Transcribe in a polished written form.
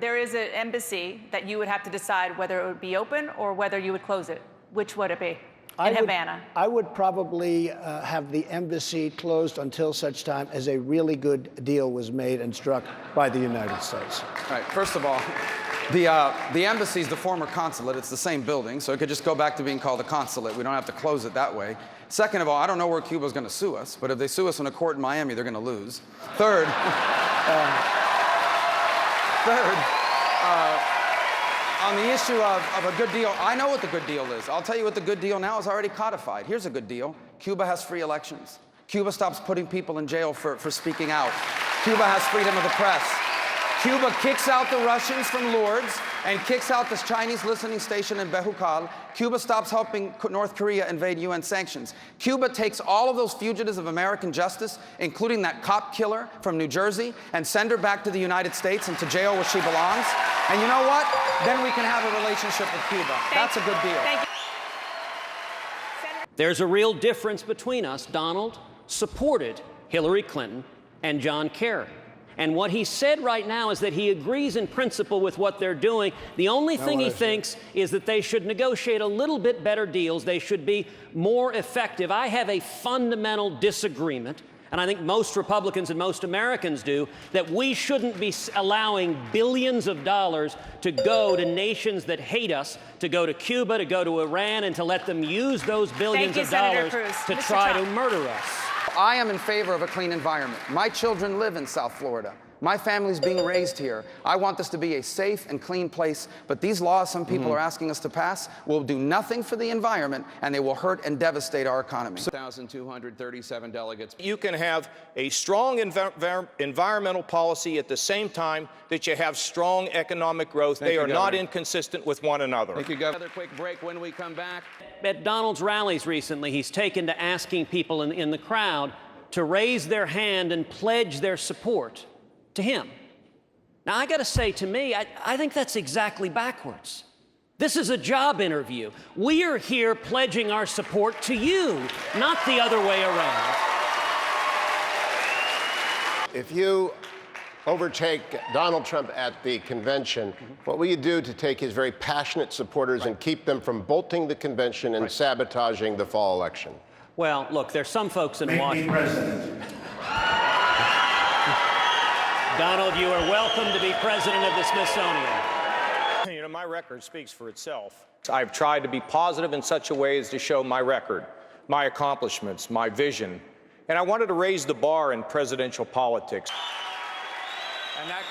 there is an embassy that you would have to decide whether it would be open or whether you would close it. Which would it be in Havana? I would probably have the embassy closed until such time as a really good deal was made and struck by the United States. All right, first of all, the embassy is the former consulate. It's the same building, so it could just go back to being called a consulate. We don't have to close it that way. Second of all, I don't know where Cuba's going to sue us, but if they sue us in a court in Miami, they're going to lose. Third, on the issue of a good deal, I know what the good deal is. I'll tell you what the good deal now is already codified. Here's a good deal. Cuba has free elections. Cuba stops putting people in jail for speaking out. Cuba has freedom of the press. Cuba kicks out the Russians from Lourdes and kicks out this Chinese listening station in Bejucal. Cuba stops helping North Korea invade UN sanctions. Cuba takes all of those fugitives of American justice, including that cop killer from New Jersey, and send her back to the United States and to jail where she belongs. And you know what? Then we can have a relationship with Cuba. That's a good deal. Thank you. There's a real difference between us. Donald supported Hillary Clinton and John Kerry. And what he said right now is that he agrees in principle with what they're doing. The only thing he thinks is that they should negotiate a little bit better deals. They should be more effective. I have a fundamental disagreement, and I think most Republicans and most Americans do, that we shouldn't be allowing billions of dollars to go to nations that hate us, to go to Cuba, to go to Iran, and to let them use those billions of dollars to try to murder us. I am in favor of a clean environment. My children live in South Florida. My family's being raised here. I want this to be a safe and clean place, but these laws some people are asking us to pass will do nothing for the environment, and they will hurt and devastate our economy. 1,237 delegates. You can have a strong environmental policy at the same time that you have strong economic growth. They are not inconsistent with one another. Thank you, Governor. Another quick break. When we come back. At Donald's rallies recently, he's taken to asking people in the crowd to raise their hand and pledge their support to him. Now, I got to say, to me, I think that's exactly backwards. This is a job interview. We are here pledging our support to you, not the other way around. If you overtake Donald Trump at the convention, what will you do to take his very passionate supporters and keep them from bolting the convention and sabotaging the fall election? Well, look, there's some folks in Washington. Donald, you are welcome to be president of the Smithsonian. You know, my record speaks for itself. I've tried to be positive in such a way as to show my record, my accomplishments, my vision, and I wanted to raise the bar in presidential politics. And that